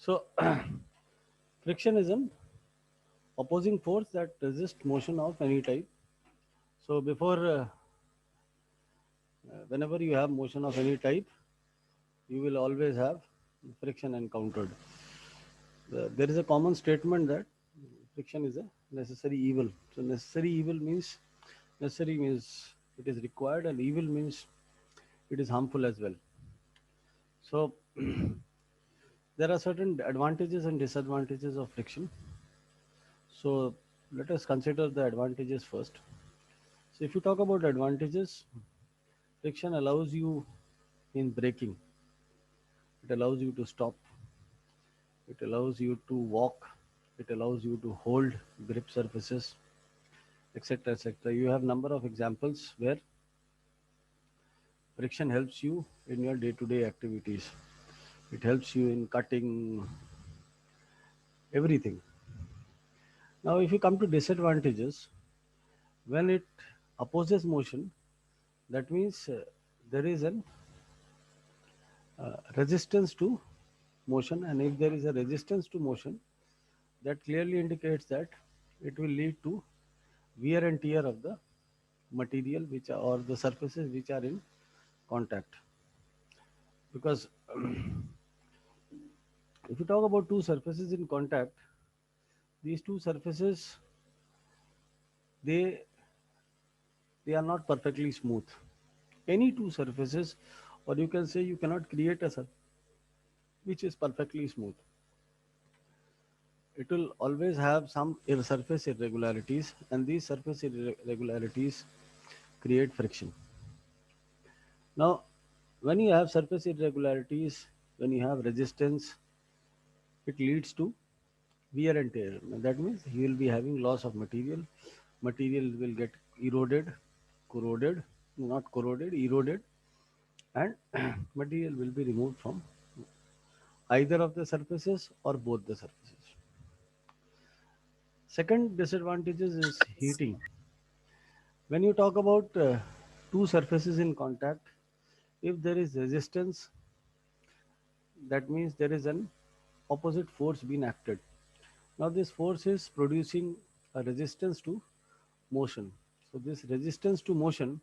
So friction is an opposing force that resists motion of any type. So whenever you have motion of any type, you will always have friction encountered. There is a common statement that friction is a necessary evil. So necessary means it is required, and evil means it is harmful as well. So there are certain advantages and disadvantages of friction. So let us consider the advantages first. So if you talk about advantages, friction allows you in braking. It allows you to stop. It allows you to walk. It allows you to hold grip surfaces, etc., etc. You have number of examples where friction helps you in your day-to-day activities. It helps you in cutting everything. Now, if you come to disadvantages, when it opposes motion, that means there is an resistance to motion, and if there is a resistance to motion, that clearly indicates that it will lead to wear and tear of the material or the surfaces which are in contact. Because if you talk about two surfaces in contact, these two surfaces, they they are not perfectly smooth. Any two surfaces, or you can say you cannot create a surface which is perfectly smooth. It will always have some surface irregularities, and these surface irregularities create friction. Now, when you have surface irregularities, when you have resistance, it leads to wear and tear. That means you will be having loss of material. Material will get eroded, corroded, not corroded, eroded, and material will be removed from either of the surfaces or both the surfaces. Second disadvantages is heating. When you talk about two surfaces in contact, if there is resistance, that means there is an opposite force being acted. Now this force is producing a resistance to motion. So this resistance to motion,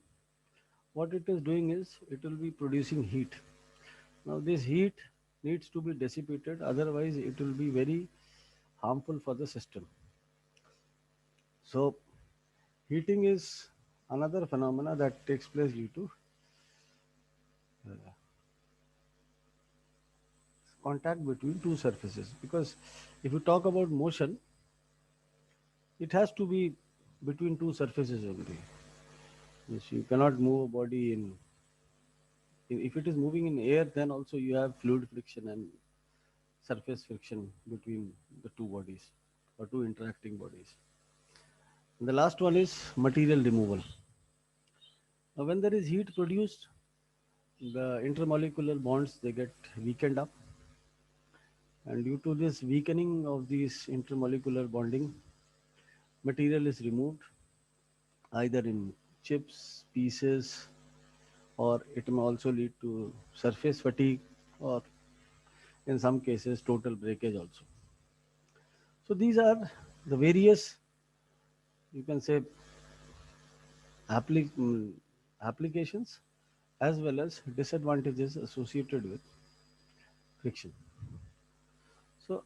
what it is doing is it will be producing heat. Now this heat needs to be dissipated, otherwise it will be very harmful for the system. So heating is another phenomena that takes place due to contact between two surfaces. Because if you talk about motion, it has to be between two surfaces only. Yes, you cannot move a body if it is moving in air, then also you have fluid friction and surface friction between the two bodies or two interacting bodies. And the last one is material removal. Now, when there is heat produced, the intermolecular bonds they get weakened up, and due to this weakening of these intermolecular bonding, material is removed either in chips, pieces, or it may also lead to surface fatigue, or in some cases total breakage also. So these are the various, you can say, applic- mm, applications as well as disadvantages associated with friction. So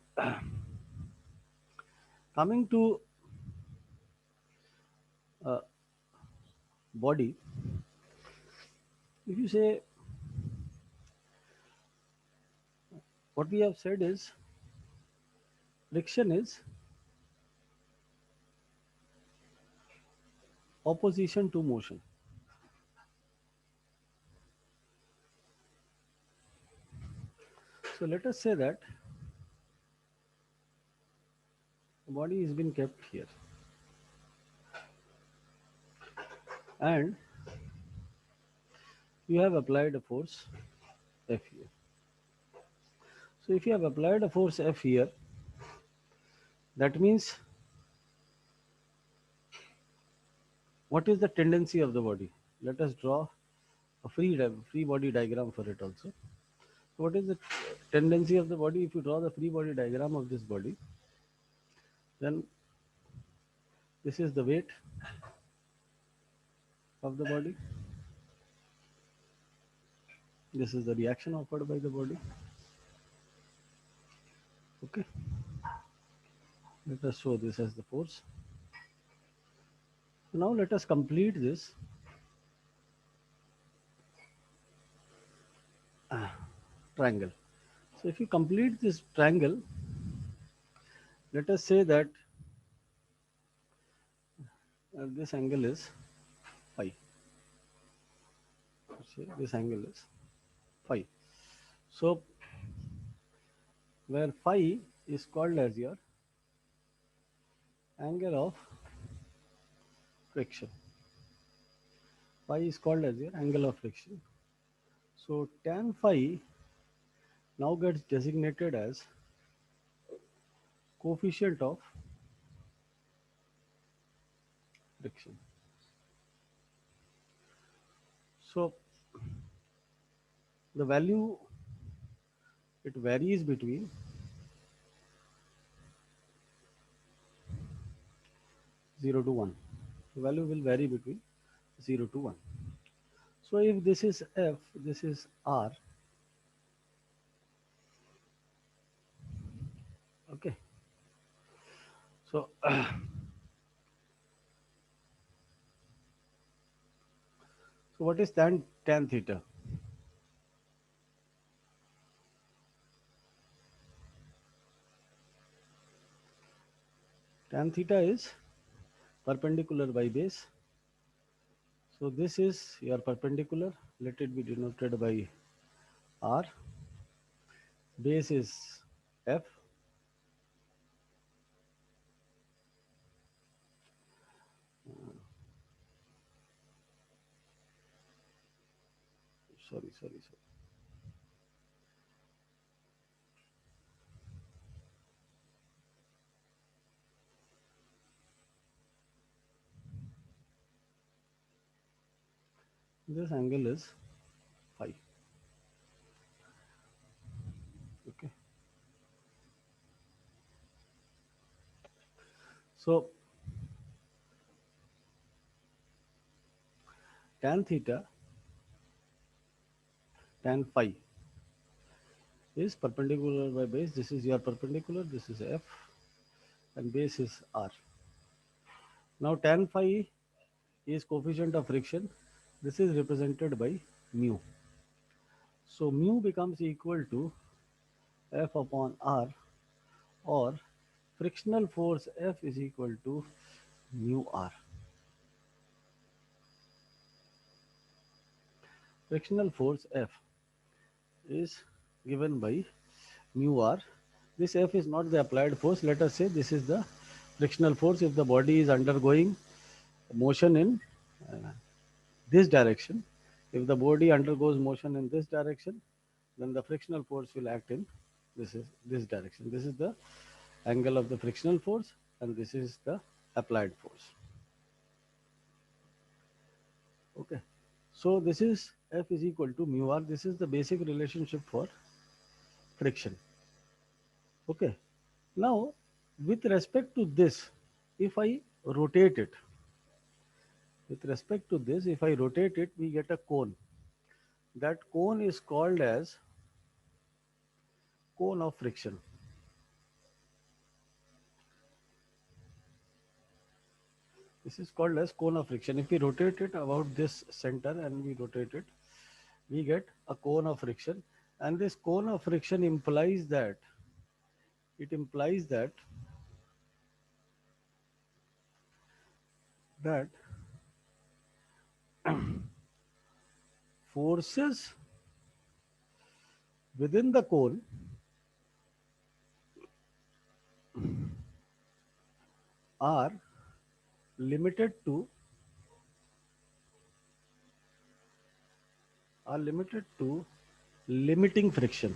coming to uh, body, if you say, what we have said is friction is opposition to motion. So let us say that the body has been kept here, and you have applied a force F here. So if you have applied a force F here, that means what is the tendency of the body? Let us draw a free body diagram for it also. What is the tendency of the body? If you draw the free body diagram of this body, then this is the weight of the body. This is the reaction offered by the body. Okay. Let us show this as the force. Now let us complete this triangle. So if you complete this triangle, let us say that this angle is phi. Say this angle is phi. So where phi is called as your angle of friction. Phi is called as your angle of friction. So tan phi now gets designated as coefficient of friction. So the value, it varies between 0 to 1. The value will vary between 0 to 1. So if this is F, this is R. Okay. So so what is tan theta? Tan theta is perpendicular by base. So this is your perpendicular. Let it be denoted by R. Base is F. Sorry. This angle is phi. Okay. So tan theta, tan phi is perpendicular by base. This is your perpendicular. This is F, and base is R. Now tan phi is coefficient of friction. This is represented by mu. So mu becomes equal to F upon R, or frictional force F is equal to mu R. Frictional force F is given by mu R. This F is not the applied force. Let us say this is the frictional force if the body is undergoing motion in this direction. If the body undergoes motion in this direction, then the frictional force will act in this direction. This is the angle of the frictional force, and this is the applied force. Okay. So this is F is equal to mu R. This is the basic relationship for friction. Okay. Now, with respect to this, if I rotate it, with respect to this, if I rotate it, we get a cone. That cone is called as cone of friction. This is called as cone of friction. If we rotate it about this center and we rotate it, we get a cone of friction. And this cone of friction implies that, it implies that forces within the cone are limited to limiting friction.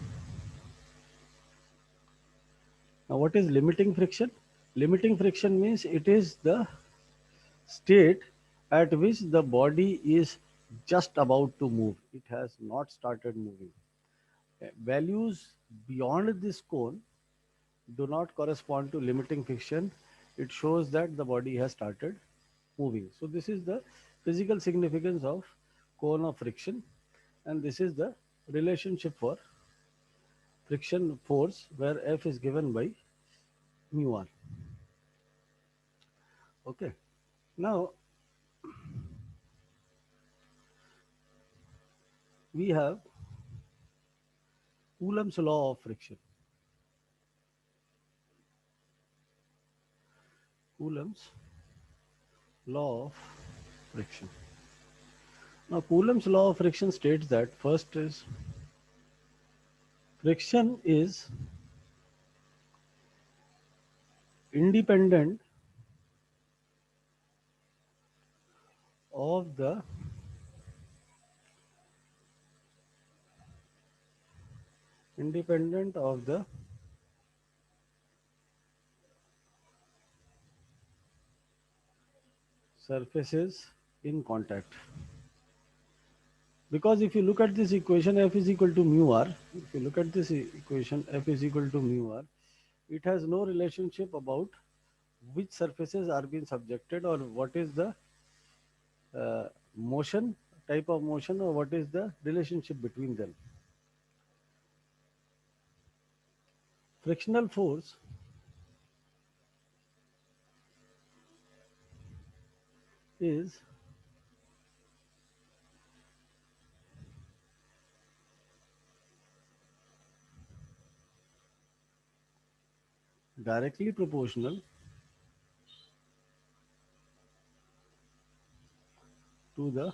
Now, what is limiting friction? Limiting friction means it is the state at which the body is just about to move. It has not started moving. values beyond this cone do not correspond to limiting friction. It shows that the body has started moving. So this is the physical significance of cone of friction, and this is the relationship for friction force where F is given by mu r. Okay. Now we have Coulomb's law of friction. Coulomb's law of friction. Now Coulomb's law of friction states that first is friction is independent of the independent of the surfaces in contact. Because if you look at this equation, F is equal to mu r, if you look at this equation, F is equal to mu r, it has no relationship about which surfaces are being subjected or what is the motion, type of motion, or what is the relationship between them. Frictional force is directly proportional to the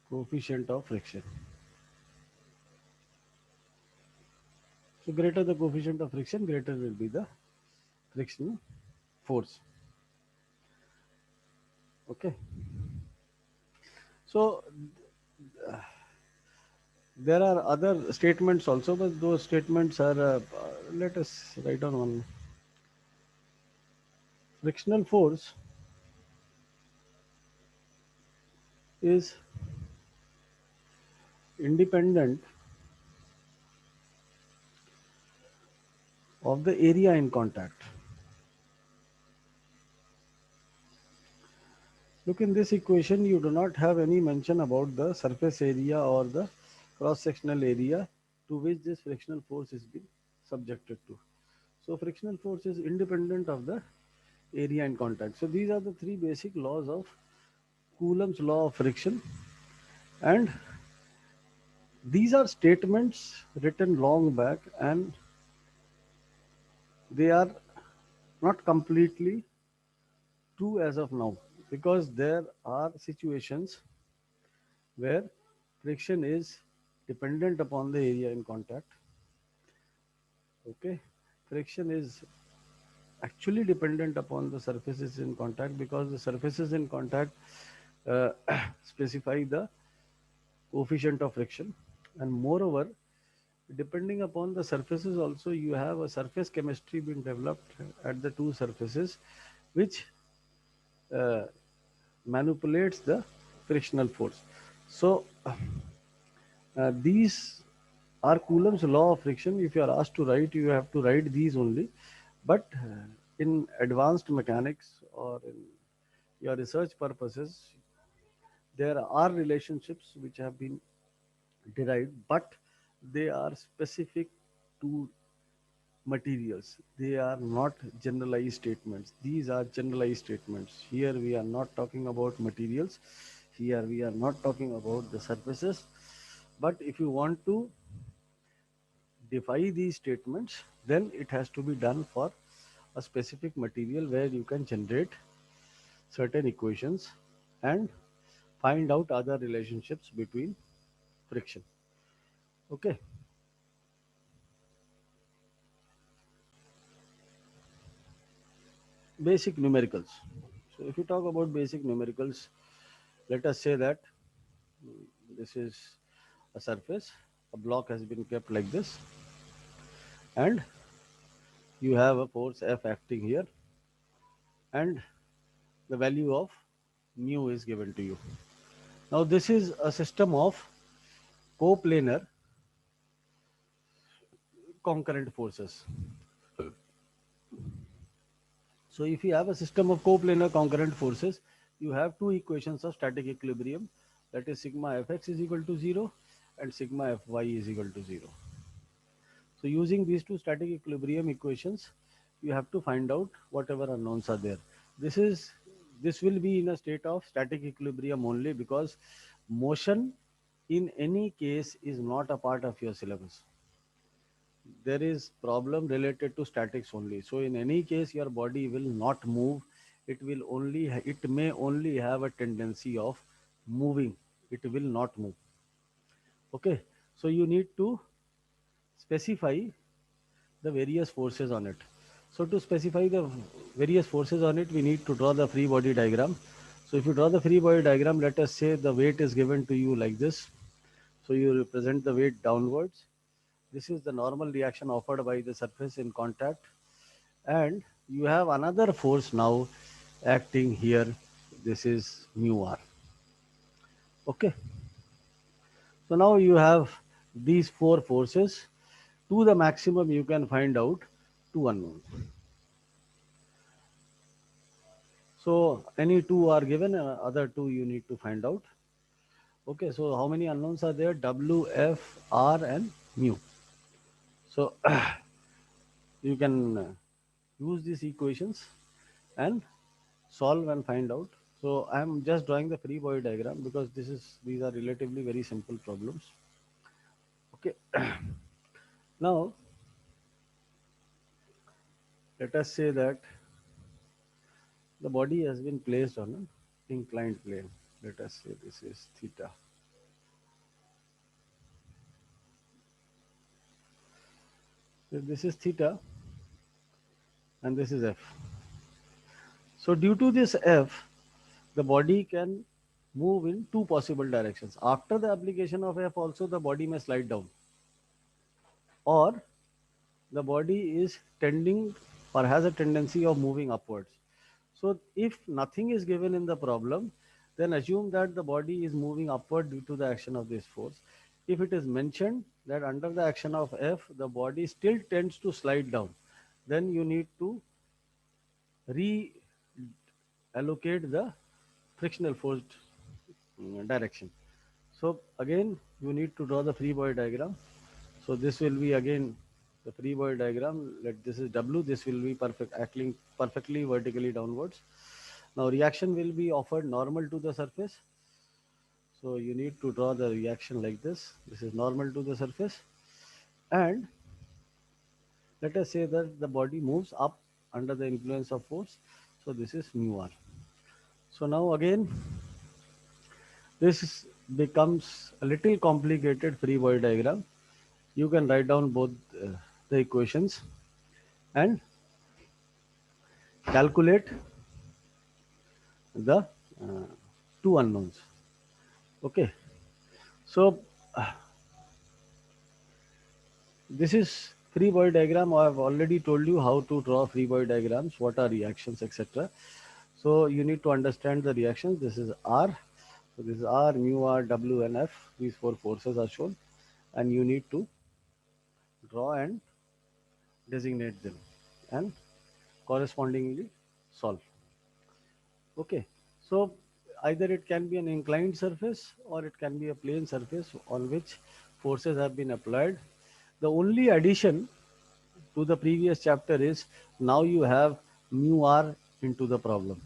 coefficient of friction. So greater the coefficient of friction, greater will be the frictional force. Okay. So there are other statements also, but those statements are, let us write down one. Frictional force is independent of the area in contact. Look, in this equation, you do not have any mention about the surface area or the cross-sectional area to which this frictional force is being subjected to. So frictional force is independent of the area in contact. So these are the three basic laws of Coulomb's law of friction, and these are statements written long back, and they are not completely true as of now, because there are situations where friction is dependent upon the area in contact. Okay, friction is actually dependent upon the surfaces in contact, because the surfaces in contact uh, specify the coefficient of friction, and moreover, depending upon the surfaces also, you have a surface chemistry being developed at the two surfaces, which uh, manipulates the frictional force. So these are Coulomb's law of friction. If you are asked to write, you have to write these only. But in advanced mechanics or in your research purposes, there are relationships which have been derived, but they are specific to materials. They are not generalized statements. These are generalized statements. Here we are not talking about materials. Here we are not talking about the surfaces. But if you want to defy these statements, then it has to be done for a specific material where you can generate certain equations and find out other relationships between friction. Okay. Basic numericals. So if you talk about basic numericals, let us say that this is a surface, a block has been kept like this, and you have a force F acting here, and the value of mu is given to you. Now this is a system of coplanar concurrent forces. So if you have a system of coplanar concurrent forces, you have two equations of static equilibrium, that is sigma fx is equal to 0 and sigma fy is equal to 0. So using these two static equilibrium equations, you have to find out whatever unknowns are there. This will be in a state of static equilibrium only, because motion in any case is not a part of your syllabus. There is problem related to statics only. So in any case, your body will not move. It may only have a tendency of moving. It will not move. Okay. So you need to specify the various forces on it. So to specify the various forces on it, we need to draw the free body diagram. So if you draw the free body diagram, let us say the weight is given to you like this. So you represent the weight downwards. This is the normal reaction offered by the surface in contact. And you have another force now acting here. This is mu r. Okay. So now you have these four forces. To the maximum, you can find out two unknowns. So any two are given, other two you need to find out. Okay, so how many unknowns are there? W, F, R and mu. So you can use these equations and solve and find out. So I am just drawing the free body diagram because these are relatively very simple problems. Okay. Now let us say that the body has been placed on an inclined plane. Let us say this is theta. So this is theta and this is F. So due to this F, the body can move in two possible directions. After the application of F also, the body may slide down, or the body is tending or has a tendency of moving upwards. So if nothing is given in the problem, then assume that the body is moving upward due to the action of this force. If it is mentioned that under the action of F, the body still tends to slide down, then you need to reallocate the frictional force direction. So again, you need to draw the free body diagram. So this will be again the free body diagram. Let this is W. This will be acting perfectly vertically downwards. Now reaction will be offered normal to the surface. So you need to draw the reaction like this. This is normal to the surface, and let us say that the body moves up under the influence of force. So this is mu r. So now again, this becomes a little complicated free body diagram. You can write down both the equations and calculate the two unknowns. Okay. So this is free body diagram. I have already told you how to draw free body diagrams, what are reactions, etc. So you need to understand the reactions. This is R. So this is R, mu R, W and F. These four forces are shown, and you need to draw and designate them and correspondingly solve. Okay. So either it can be an inclined surface or it can be a plane surface on which forces have been applied. The only addition to the previous chapter is now you have mu r into the problem.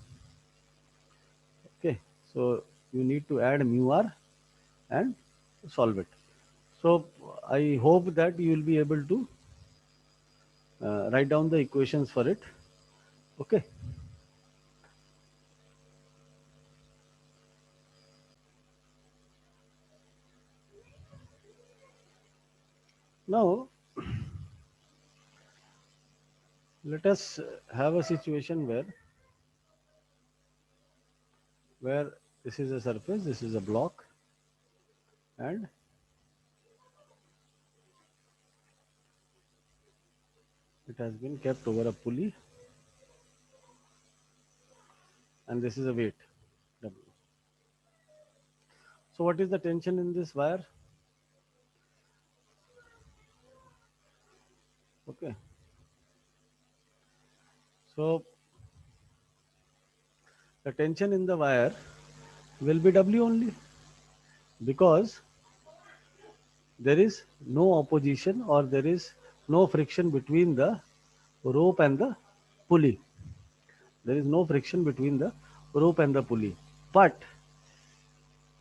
Okay, so you need to add mu r and solve it. So I hope that you will be able to write down the equations for it. Okay. Now let us have a situation where this is a surface, this is a block, and it has been kept over a pulley, and this is a weight W. So what is the tension in this wire? Okay. So the tension in the wire will be W only, because there is no opposition or there is no friction between the rope and the pulley. There is no friction between the rope and the pulley. But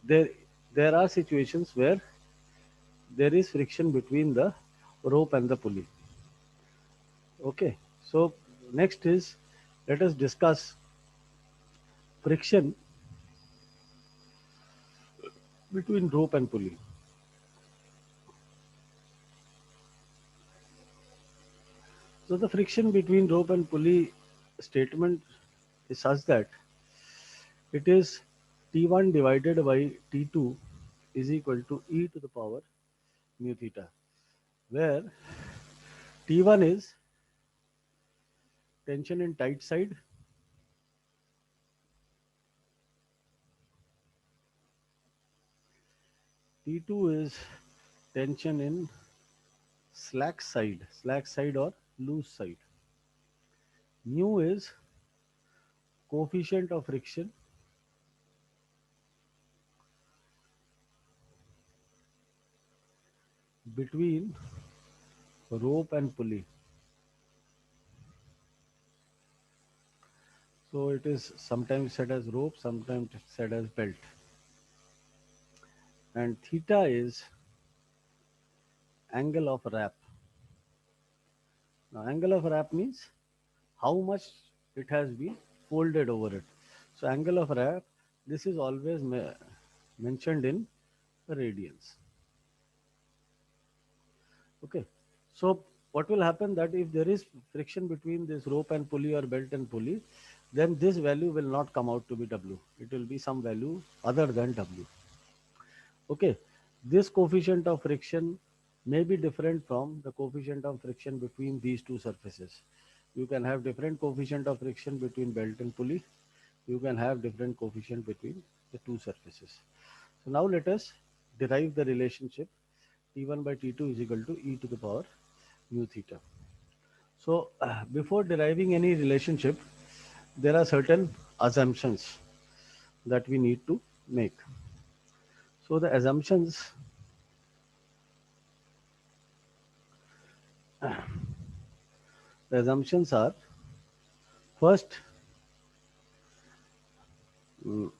there there are situations where there is friction between the rope and the pulley. Okay. So next is, let us discuss friction between rope and pulley. So the friction between rope and pulley statement is such that it is T1 divided by T2 is equal to e to the power mu theta, where T1 is tension in tight side, T2 is tension in slack side or loose side. Mu is coefficient of friction between rope and pulley. So it is sometimes said as rope, sometimes said as belt. And theta is angle of wrap. Now, angle of wrap means how much it has been folded over it. So, angle of wrap, this is always mentioned in radians. Okay. So, what will happen that if there is friction between this rope and pulley or belt and pulley, then this value will not come out to be W. It will be some value other than W. Okay. This coefficient of friction may be different from the coefficient of friction between these two surfaces. You can have different coefficient of friction between belt and pulley. You can have different coefficient between the two surfaces. So now let us derive the relationship T1 by T2 is equal to e to the power mu theta. So before deriving any relationship, there are certain assumptions that we need to make. So the assumptions are, first, mm,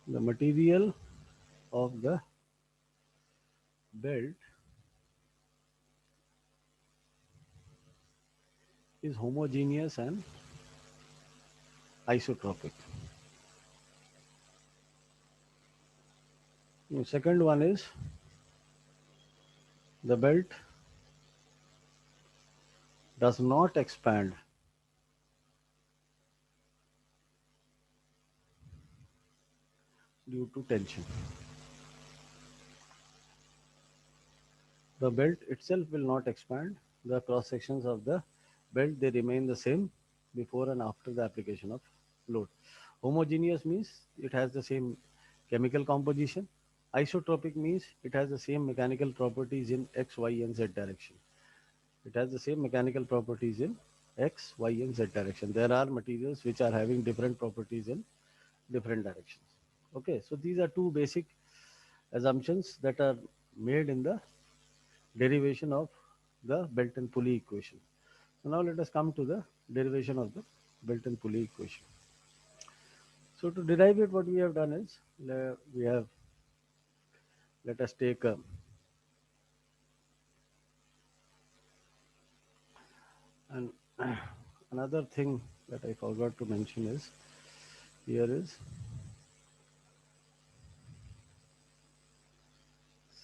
the material of the belt is homogeneous and isotropic. The second one is the belt does not expand due to tension. The belt itself will not expand. The cross sections of the belt, they remain the same before and after the application of load. Homogeneous means it has the same chemical composition. Isotropic means it has the same mechanical properties in x, y, and z direction. It has the same mechanical properties in x, y, and z direction. There are materials which are having different properties in different directions. Okay, so these are two basic assumptions that are made in the derivation of the belt and pulley equation. So now let us come to the derivation of the belt and pulley equation. So to derive it, what we have done is, let us take and another thing that I forgot to mention is, here is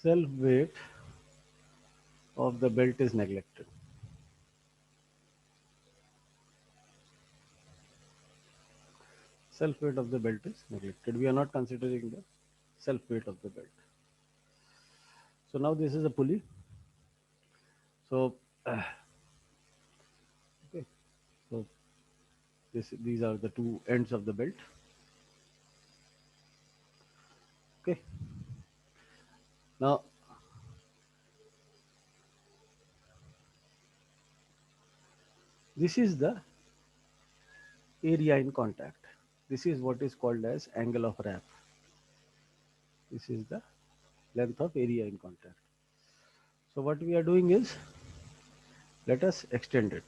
self weight of the belt is neglected. Self weight of the belt is neglected. We are not considering the self weight of the belt. So now this is a pulley. So okay, so These are the two ends of the belt. Okay. Now, this is the area in contact. This is what is called as angle of wrap. This is the length of area in contact. So what we are doing is, let us extend it.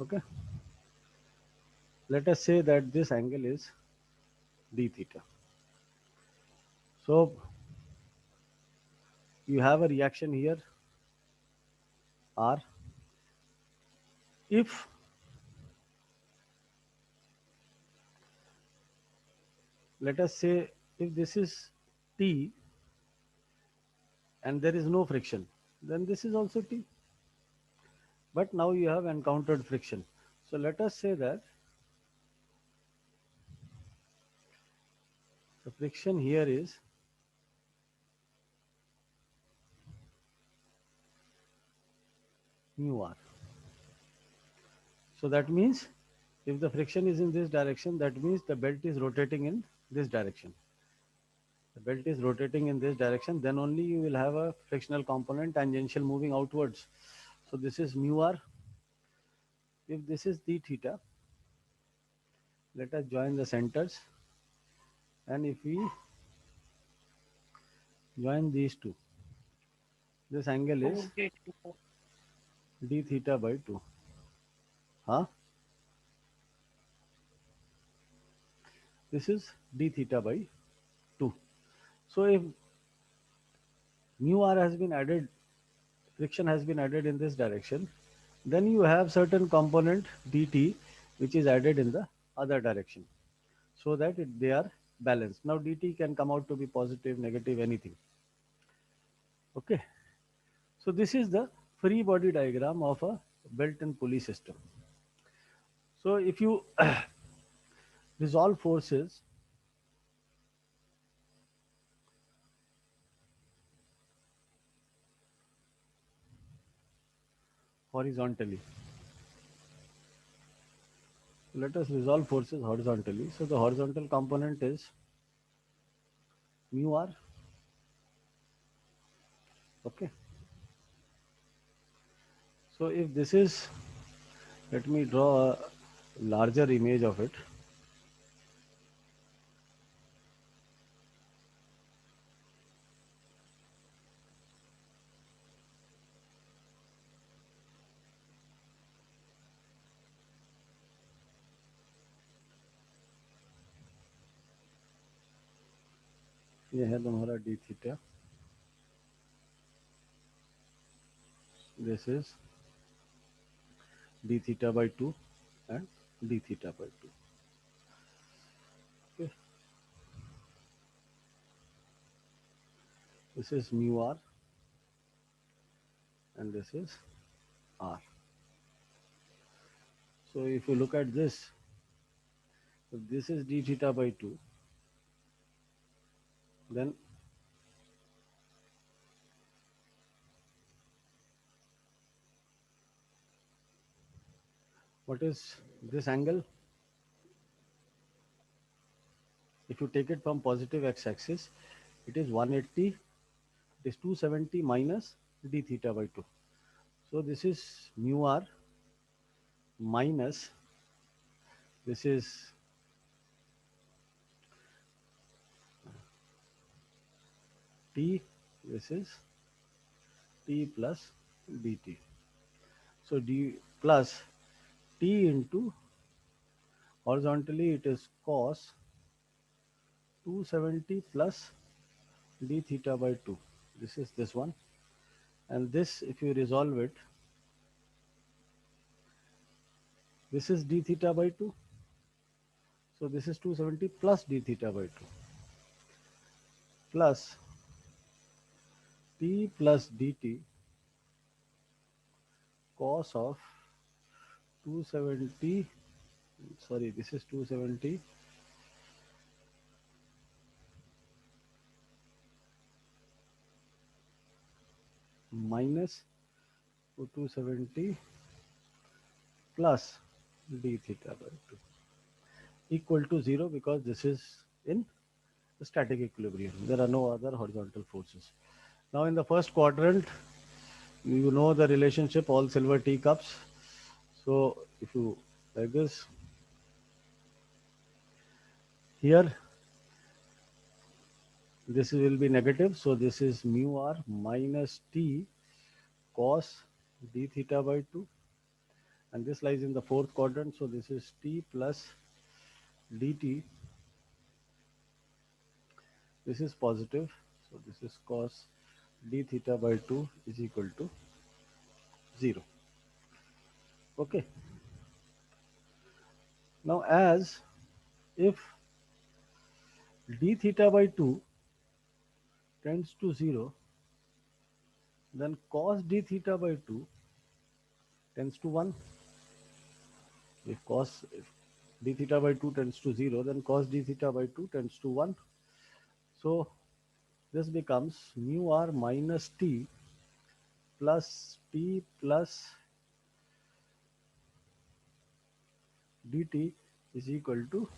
Okay. Let us say that this angle is d theta. So you have a reaction here R. If let us say if this is T and there is no friction, then this is also T. But now you have encountered friction. So let us say that the friction here is mu R. So that means if the friction is in this direction, that means the belt is rotating in this direction. The belt is rotating in this direction, then only you will have a frictional component tangential moving outwards. So this is mu R. If this is d theta, let us join the centers, and if we join these two, this angle is d theta by 2. Huh? This is d theta by 2. So if mu r has been added, friction has been added in this direction, then you have certain component dt which is added in the other direction, so that they are balanced. Now dt can come out to be positive, negative, anything. Okay. So this is the free body diagram of a belt and pulley system. So if you resolve forces horizontally, let us resolve forces horizontally. So the horizontal component is mu r. Okay. So if this is, let me draw a larger image of it. ये है तुम्हारा d theta. This is d theta by 2 and d theta by 2. Okay. This is mu r and this is r. So if you look at this, if this is d theta by 2, then what is this angle? If you take it from positive x-axis, it is 180, it is 270 minus d theta by 2. So this is mu r minus, this is t, this is t plus dt. So d plus t into, horizontally it is cos 270 plus d theta by 2. This is this one. And this, if you resolve it, this is d theta by 2. So this is 270 plus d theta by 2 plus t plus dt cos of 270, sorry, this is 270 minus 270 plus d theta by 2 equal to 0, because this is in static equilibrium. There are no other horizontal forces. Now in the first quadrant, you know the relationship, all silver teacups. So if you like this, here this will be negative, so this is mu r minus t cos d theta by 2, and this lies in the fourth quadrant, so this is t plus dt. This is positive, so this is cos d theta by 2 is equal to 0. Okay. Now as if d theta by 2 tends to 0, then cos d theta by 2 tends to 1. If d theta by 2 tends to 0, then cos d theta by 2 tends to 1. So this becomes mu r minus t plus t plus dt is equal to,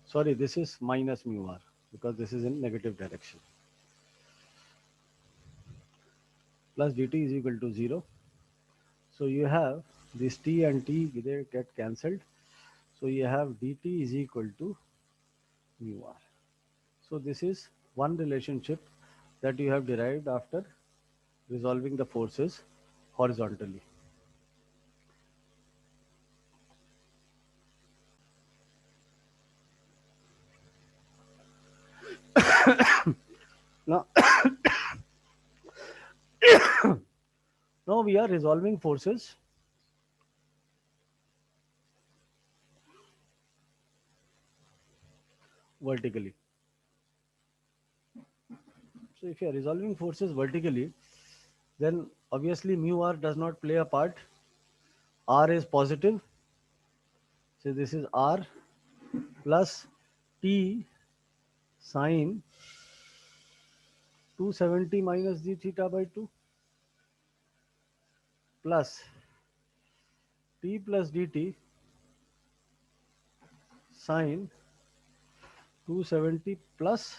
sorry, this is minus mu r because this is in negative direction, plus dt is equal to 0. So you have this t and t, they get cancelled. So you have dt is equal to mu r. So this is one relationship that you have derived after resolving the forces horizontally. Now, now we are resolving forces vertically. So if you are resolving forces vertically, then obviously mu r does not play a part. R is positive. So this is r plus t sine 270 minus d theta by 2 plus t plus dt sine 270 plus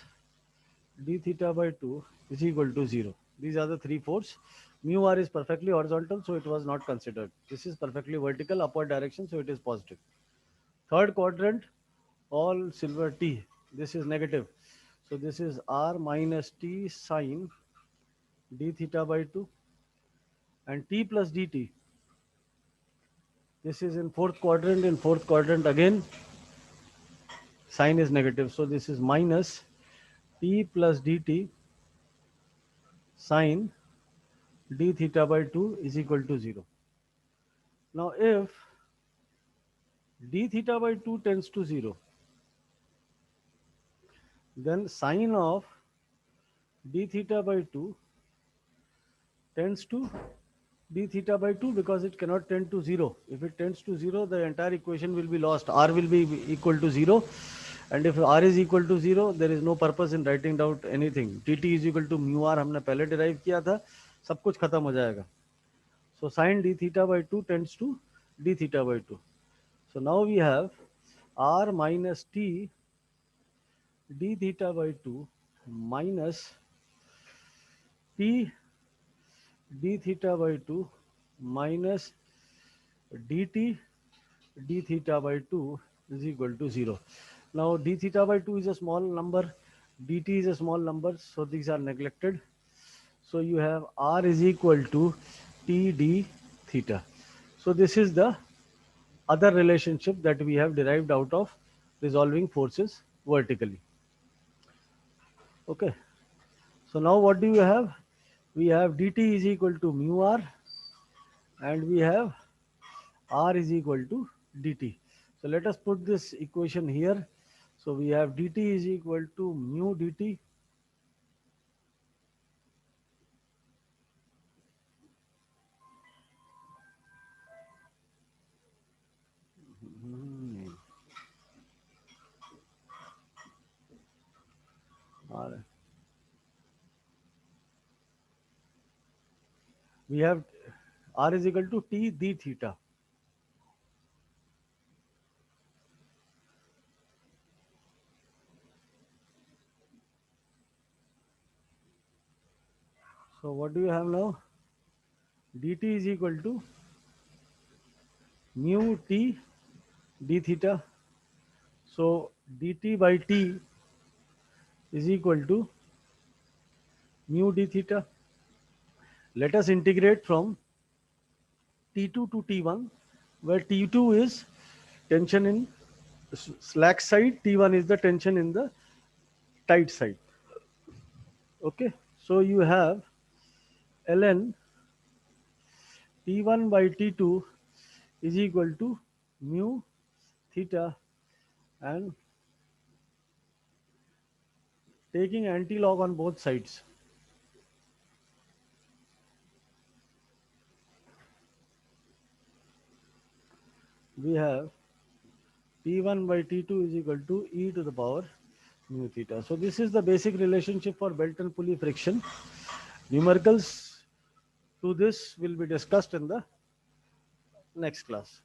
d theta by 2 is equal to 0. These are the three forces. Mu r is perfectly horizontal, so it was not considered. This is perfectly vertical, upward direction, so it is positive. Third quadrant, all silver t. This is negative. So this is r minus t sine d theta by 2 and t plus dt. This is in fourth quadrant. In fourth quadrant again, sign is negative. So this is minus t plus dt sine d theta by 2 is equal to 0. Now if d theta by 2 tends to 0, then sine of d theta by 2 tends to d theta by 2 because it cannot tend to 0. If it tends to 0, the entire equation will be lost. R will be equal to 0. And if R is equal to 0, there is no purpose in writing down anything. Dt is equal to mu r हमने पहले derive किया था, सब कुछ खत्म हो जाएगा. So sine d theta by 2 tends to d theta by 2. So now we have r minus t d theta by 2 minus t d theta by 2 minus dt d theta by 2 is equal to 0. Now d theta by 2 is a small number, dt is a small number, so these are neglected. So you have r is equal to t d theta. So this is the other relationship that we have derived out of resolving forces vertically. Okay. So now what do you have? We have dt is equal to mu r and we have r is equal to dt. So let us put this equation here. So we have dt is equal to mu dt Hmm. All right. We have R is equal to T d theta. So what do you have now? Dt is equal to mu t d theta. So dt by t is equal to mu d theta. Let us integrate from T2 to T1, where T2 is tension in slack side, T1 is the tension in the tight side. Okay, so you have ln T1 by T2 is equal to mu theta, and taking anti-log on both sides, we have T1 by T2 is equal to e to the power mu theta. So this is the basic relationship for belt and pulley friction. Numericals to this will be discussed in the next class.